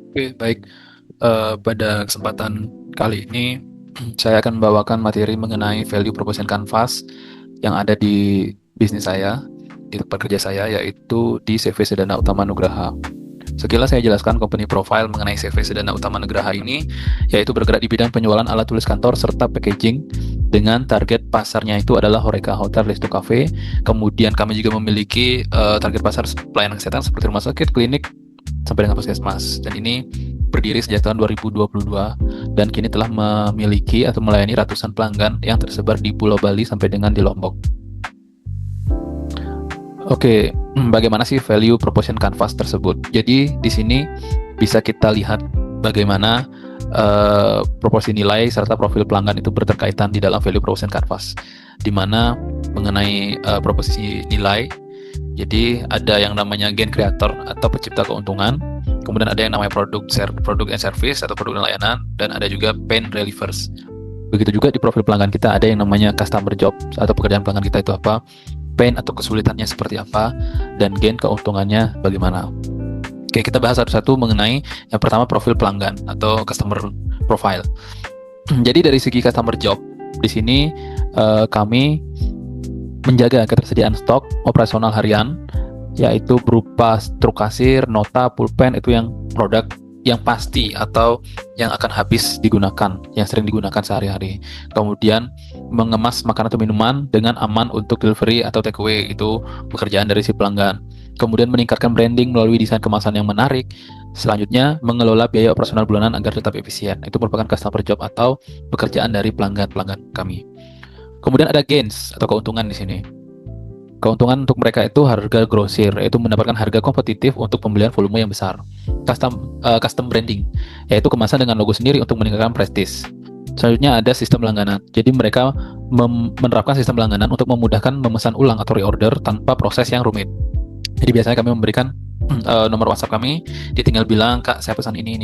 Oke, baik. Pada kesempatan kali ini, saya akan membawakan materi mengenai value proposition canvas yang ada di bisnis saya, di tempat kerja saya, yaitu di CV Sedana Utama Nugraha. Sekilas saya jelaskan company profile mengenai CV Sedana Utama Nugraha ini, yaitu bergerak di bidang penjualan alat tulis kantor serta packaging dengan target pasarnya itu adalah Horeca Hotel Resto Cafe. Kemudian kami juga memiliki target pasar pelayanan kesehatan seperti rumah sakit, klinik, sampai dengan puskesmas. Dan ini berdiri sejak tahun 2022 dan kini telah memiliki atau melayani ratusan pelanggan yang tersebar di Pulau Bali sampai dengan di Lombok. Oke, bagaimana sih value proposition canvas tersebut? Jadi di sini bisa kita lihat bagaimana proporsi nilai serta profil pelanggan itu berterkaitan di dalam value proposition canvas, di mana mengenai proposisi nilai. Jadi ada yang namanya gain creator atau pencipta keuntungan, kemudian ada yang namanya produk and service atau produk dan layanan, dan ada juga pain relievers. Begitu juga di profil pelanggan kita ada yang namanya customer job atau pekerjaan pelanggan kita itu apa, pain atau kesulitannya seperti apa, dan gain keuntungannya bagaimana. Oke, kita bahas satu-satu mengenai yang pertama profil pelanggan atau customer profile. Jadi dari segi customer job, di sini kami menjaga ketersediaan stok operasional harian, yaitu berupa struk kasir, nota, pulpen, itu yang produk yang pasti atau yang akan habis digunakan, yang sering digunakan sehari-hari. Kemudian mengemas makanan atau minuman dengan aman untuk delivery atau take away, itu pekerjaan dari si pelanggan. Kemudian meningkatkan branding melalui desain kemasan yang menarik. Selanjutnya, mengelola biaya operasional bulanan agar tetap efisien. Itu merupakan customer job atau pekerjaan dari pelanggan-pelanggan kami. Kemudian ada gains atau keuntungan di sini. Keuntungan untuk mereka itu harga grosir, yaitu mendapatkan harga kompetitif untuk pembelian volume yang besar. Custom branding, yaitu kemasan dengan logo sendiri untuk meningkatkan prestis. Selanjutnya ada sistem langganan. Jadi mereka menerapkan sistem langganan untuk memudahkan memesan ulang atau reorder tanpa proses yang rumit. Jadi biasanya kami memberikan nomor WhatsApp kami, dia tinggal bilang, "Kak, saya pesan ini,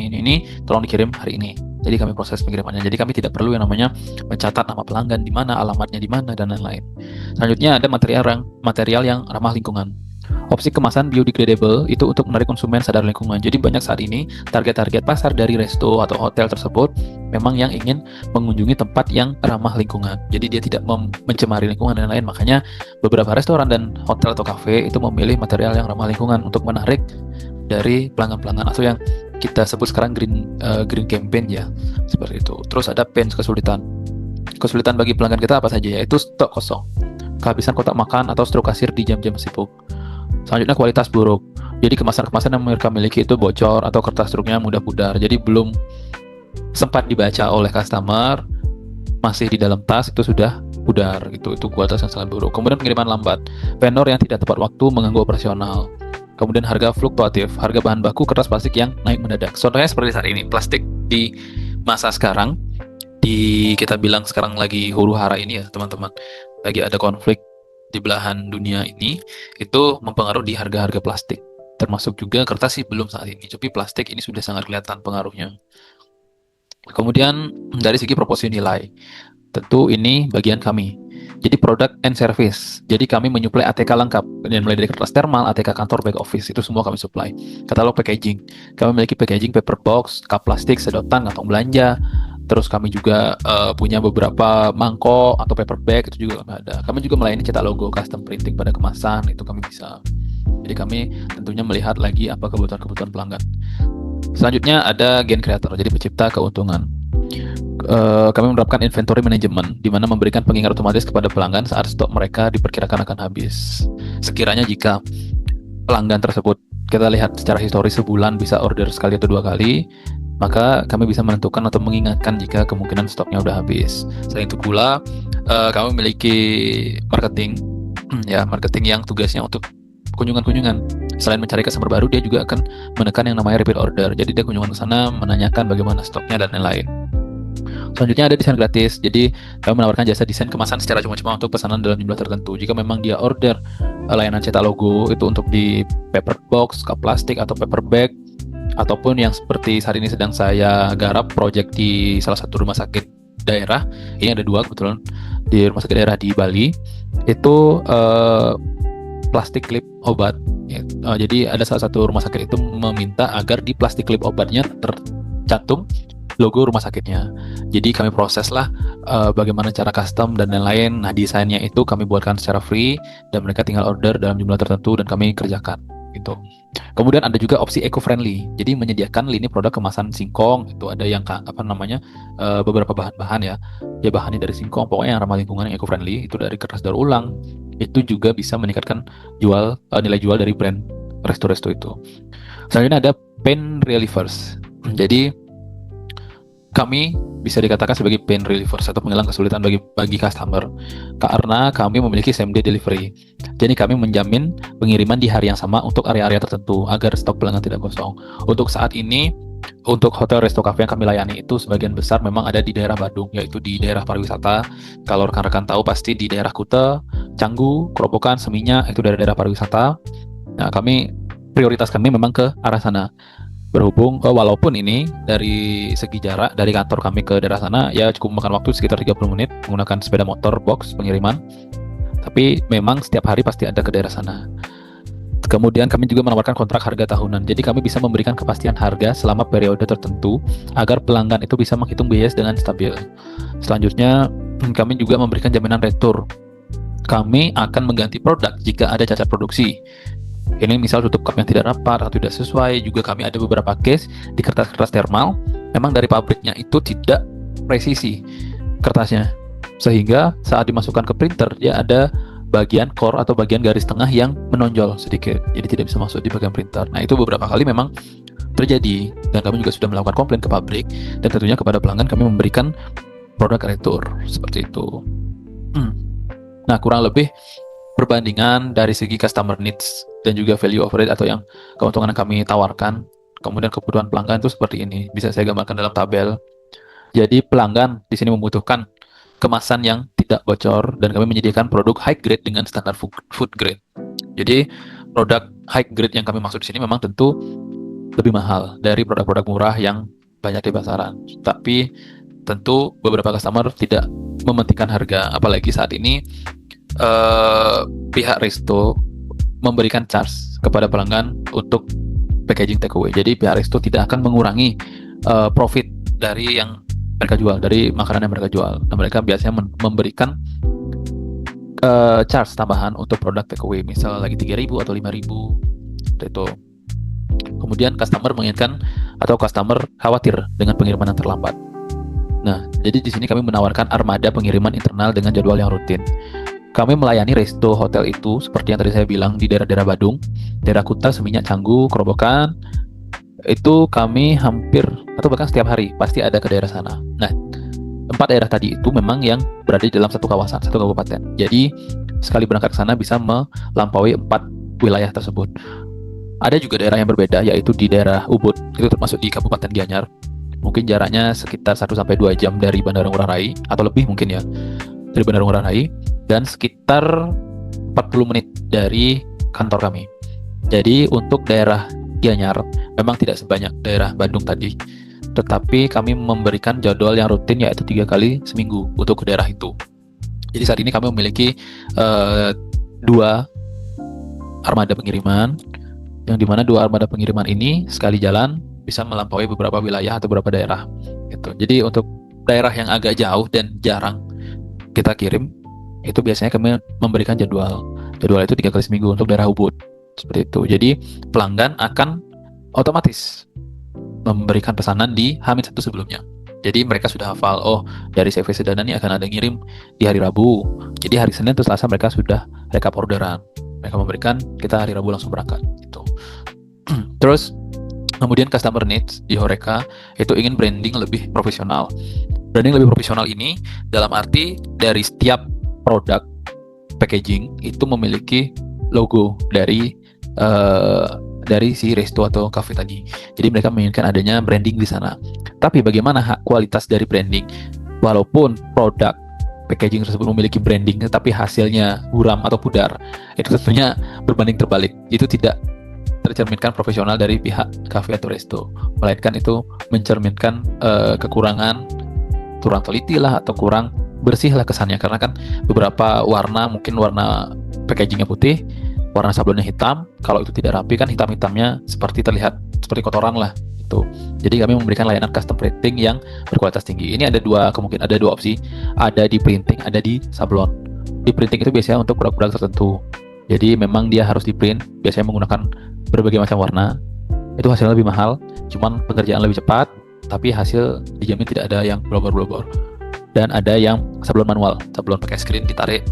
tolong dikirim hari ini." Jadi kami proses pengirimannya. Jadi kami tidak perlu yang namanya mencatat nama pelanggan di mana, alamatnya di mana, dan lain-lain. Selanjutnya ada material yang ramah lingkungan. Opsi kemasan biodegradable itu untuk menarik konsumen sadar lingkungan. Jadi banyak saat ini target-target pasar dari resto atau hotel tersebut memang yang ingin mengunjungi tempat yang ramah lingkungan. Jadi dia tidak mencemari lingkungan dan lain-lain. Makanya beberapa restoran dan hotel atau kafe itu memilih material yang ramah lingkungan untuk menarik dari pelanggan-pelanggan atau yang kita sebut sekarang green campaign ya, seperti itu. Terus ada pains, kesulitan bagi pelanggan kita apa saja, yaitu stok kosong, kehabisan kotak makan atau struk kasir di jam-jam sibuk. Selanjutnya kualitas buruk, jadi kemasan-kemasan yang mereka miliki itu bocor atau kertas struknya mudah pudar, jadi belum sempat dibaca oleh customer, masih di dalam tas itu sudah pudar gitu. Itu kualitas yang sangat buruk. Kemudian pengiriman lambat, vendor yang tidak tepat waktu mengganggu operasional. Kemudian harga fluktuatif, harga bahan baku kertas plastik yang naik mendadak. Contohnya seperti saat ini, plastik di masa sekarang, kita bilang sekarang lagi huru hara ini ya teman-teman, lagi ada konflik di belahan dunia ini, itu mempengaruhi di harga-harga plastik. Termasuk juga kertas sih belum saat ini, tapi plastik ini sudah sangat kelihatan pengaruhnya. Kemudian dari segi proporsi nilai, tentu ini bagian kami. Jadi product and service. Jadi kami menyuplai ATK lengkap, dan mulai dari kertas thermal, ATK kantor, back office, itu semua kami supply. Katalog packaging. Kami memiliki packaging paper box, cup plastik, sedotan, kantong belanja. Terus kami juga punya beberapa mangkok atau paper bag, itu juga kami ada. Kami juga melayani cetak logo, custom printing pada kemasan, itu kami bisa. Jadi kami tentunya melihat lagi apa kebutuhan-kebutuhan pelanggan. Selanjutnya ada gain creator, jadi pencipta keuntungan. Kami menerapkan inventory management, di mana memberikan pengingat otomatis kepada pelanggan saat stok mereka diperkirakan akan habis. Sekiranya jika pelanggan tersebut kita lihat secara historis sebulan bisa order sekali atau 2 kali, maka kami bisa menentukan atau mengingatkan jika kemungkinan stoknya udah habis. Selain itu pula, kami memiliki marketing, ya marketing yang tugasnya untuk kunjungan-kunjungan. Selain mencari customer baru, dia juga akan menekan yang namanya repeat order. Jadi dia kunjungan ke sana, menanyakan bagaimana stoknya dan lain-lain. Selanjutnya ada desain gratis. Jadi kami menawarkan jasa desain kemasan secara cuma-cuma untuk pesanan dalam jumlah tertentu. Jika memang dia order layanan cetak logo itu untuk di paper box, cup plastik atau paper bag, ataupun yang seperti saat ini sedang saya garap project di salah satu rumah sakit daerah. Ini ada 2 kebetulan di rumah sakit daerah di Bali. Itu plastik klip obat Ya, jadi ada salah satu rumah sakit itu meminta agar di plastik klip obatnya tercantum logo rumah sakitnya. Jadi kami proseslah bagaimana cara custom dan lain-lain. Nah, desainnya itu kami buatkan secara free dan mereka tinggal order dalam jumlah tertentu dan kami kerjakan gitu. Kemudian ada juga opsi eco-friendly. Jadi menyediakan lini produk kemasan singkong, itu ada yang beberapa bahan-bahan ya. Ya bahannya dari singkong, pokoknya yang ramah lingkungan, yang eco-friendly, itu dari kertas daur ulang. Itu juga bisa meningkatkan nilai jual dari brand resto-resto itu. Selanjutnya ada pain relievers. Jadi kami bisa dikatakan sebagai pain relievers atau penghilang kesulitan bagi customer karena kami memiliki same day delivery. Jadi kami menjamin pengiriman di hari yang sama untuk area-area tertentu agar stok pelanggan tidak kosong. Untuk saat ini, untuk hotel, resto, cafe yang kami layani itu sebagian besar memang ada di daerah Badung, yaitu di daerah pariwisata. Kalau rekan-rekan tahu pasti di daerah Kuta, Canggu, Kerobokan, Seminyak, itu daerah-daerah pariwisata. Nah, prioritas kami memang ke arah sana. Berhubung walaupun ini dari segi jarak dari kantor kami ke daerah sana ya cukup memakan waktu sekitar 30 menit menggunakan sepeda motor box pengiriman, tapi memang setiap hari pasti ada ke daerah sana. Kemudian kami juga menawarkan kontrak harga tahunan, jadi kami bisa memberikan kepastian harga selama periode tertentu agar pelanggan itu bisa menghitung biaya dengan stabil. Selanjutnya kami juga memberikan jaminan retur. Kami akan mengganti produk jika ada cacat produksi. Ini misal tutup cup yang tidak rapat atau tidak sesuai. Juga kami ada beberapa case di kertas-kertas thermal memang dari pabriknya itu tidak presisi kertasnya, sehingga saat dimasukkan ke printer dia ada bagian core atau bagian garis tengah yang menonjol sedikit, jadi tidak bisa masuk di bagian printer. Nah, itu beberapa kali memang terjadi dan kami juga sudah melakukan komplain ke pabrik dan tentunya kepada pelanggan kami memberikan produk retur seperti itu. Nah, kurang lebih perbandingan dari segi customer needs dan juga value of it atau yang keuntungan yang kami tawarkan, kemudian kebutuhan pelanggan itu seperti ini. Bisa saya gambarkan dalam tabel. Jadi pelanggan di sini membutuhkan kemasan yang tidak bocor dan kami menyediakan produk high grade dengan standar food grade. Jadi produk high grade yang kami maksud di sini memang tentu lebih mahal dari produk-produk murah yang banyak di pasaran. Tapi tentu beberapa customer tidak mementingkan harga, apalagi saat ini pihak resto memberikan charge kepada pelanggan untuk packaging takeaway. Jadi pihak resto tidak akan mengurangi profit dari yang mereka jual, dari makanan yang mereka jual. Nah, mereka biasanya memberikan charge tambahan untuk produk takeaway, misal lagi 3.000 atau 5.000 itu. Kemudian customer menginginkan atau customer khawatir dengan pengiriman yang terlambat. Nah, jadi di sini kami menawarkan armada pengiriman internal dengan jadwal yang rutin. Kami melayani resto hotel itu seperti yang tadi saya bilang di daerah-daerah Badung, daerah Kuta, Seminyak, Canggu, Kerobokan. Itu kami hampir atau bahkan setiap hari pasti ada ke daerah sana. Nah, 4 daerah tadi itu memang yang berada di dalam satu kawasan, satu kabupaten. Jadi sekali berangkat ke sana bisa melampaui 4 wilayah tersebut. Ada juga daerah yang berbeda, yaitu di daerah Ubud, itu termasuk di Kabupaten Gianyar. Mungkin jaraknya sekitar 1-2 jam dari Bandara Ngurah Rai atau lebih mungkin ya, dari Bandara Ngurah Rai, dan sekitar 40 menit dari kantor kami. Jadi untuk daerah Gianyar memang tidak sebanyak daerah Bandung tadi, tetapi kami memberikan jadwal yang rutin yaitu 3 kali seminggu untuk ke daerah itu. Jadi saat ini kami memiliki 2 armada pengiriman, yang dimana 2 armada pengiriman ini sekali jalan bisa melampaui beberapa wilayah atau beberapa daerah gitu. Jadi untuk daerah yang agak jauh dan jarang kita kirim, itu biasanya kami memberikan jadwal itu 3 kali seminggu untuk daerah Ubud seperti itu. Jadi pelanggan akan otomatis memberikan pesanan di H-1 sebelumnya. Jadi mereka sudah hafal, oh dari CV Sedana ini akan ada ngirim di hari Rabu, jadi hari Senin atau Selasa mereka sudah rekap orderan, mereka memberikan, kita hari Rabu langsung berangkat gitu. Terus kemudian customer needs di Horeca itu ingin branding lebih profesional. Branding lebih profesional ini dalam arti dari setiap produk packaging itu memiliki logo dari si resto atau cafe tadi. Jadi mereka menginginkan adanya branding di sana. Tapi bagaimana kualitas dari branding? Walaupun produk packaging tersebut memiliki branding, tetapi hasilnya buram atau pudar, itu tentunya berbanding terbalik. Itu tidak tercerminkan profesional dari pihak cafe atau resto, melainkan itu mencerminkan kekurangan, kurang teliti lah atau kurang bersih lah kesannya, karena kan beberapa warna, mungkin warna packagingnya putih, warna sablonnya hitam, kalau itu tidak rapi kan hitam-hitamnya seperti terlihat seperti kotoran lah itu. Jadi kami memberikan layanan custom printing yang berkualitas tinggi. Ini ada dua opsi, ada di printing, ada di sablon. Di printing itu biasanya untuk produk-produk tertentu. Jadi memang dia harus di print, biasanya menggunakan berbagai macam warna. Itu hasilnya lebih mahal, cuman pekerjaan lebih cepat, tapi hasil dijamin tidak ada yang blobor-blobor. Dan ada yang sablon manual, sablon pakai screen ditarik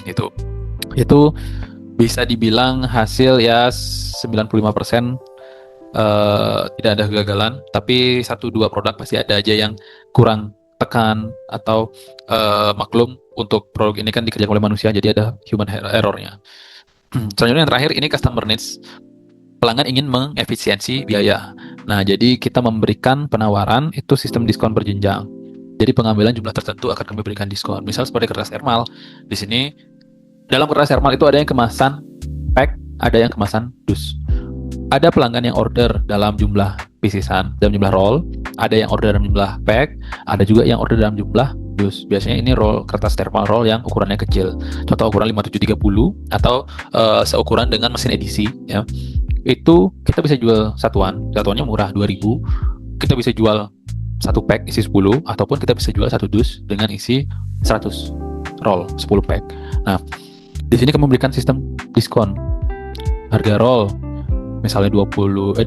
gitu. Itu bisa dibilang hasil ya 95% tidak ada kegagalan, tapi 1-2 produk pasti ada aja yang kurang tekan atau maklum, untuk produk ini kan dikerjakan oleh manusia, jadi ada human error-nya. Selanjutnya yang terakhir, ini customer needs. Pelanggan ingin mengefisiensi biaya. Nah, jadi kita memberikan penawaran itu sistem diskon berjenjang. Jadi pengambilan jumlah tertentu akan kami berikan diskon. Misal seperti kertas thermal. Di sini dalam kertas thermal itu ada yang kemasan pack, ada yang kemasan dus. Ada pelanggan yang order dalam jumlah pieces-an, dalam jumlah roll, ada yang order dalam jumlah pack, ada juga yang order dalam jumlah dus. Biasanya ini roll kertas thermal roll yang ukurannya kecil. Contoh ukuran 5730 atau seukuran dengan mesin edisi ya. Itu kita bisa jual satuannya murah 2000. Kita bisa jual satu pack isi 10, ataupun kita bisa jual satu dus dengan isi 100 roll 10 pack. Nah, di sini kami memberikan sistem diskon. Harga roll misalnya 2.500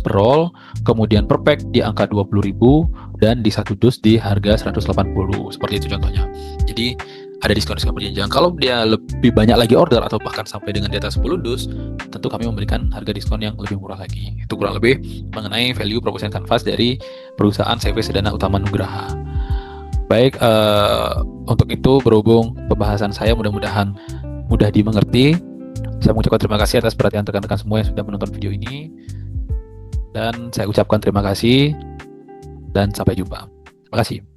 per roll, kemudian per pack di angka 20.000, dan di satu dus di harga 180. Seperti itu contohnya. Jadi ada diskon-diskon berjenjang. Kalau dia lebih banyak lagi order atau bahkan sampai dengan di atas 10 dus, tentu kami memberikan harga diskon yang lebih murah lagi. Itu kurang lebih mengenai value proposition canvas dari perusahaan CV Sedana Utama Nugraha. Baik, untuk itu berhubung pembahasan saya mudah-mudahan mudah dimengerti. Saya mengucapkan terima kasih atas perhatian rekan-rekan semua yang sudah menonton video ini. Dan saya ucapkan terima kasih dan sampai jumpa. Terima kasih.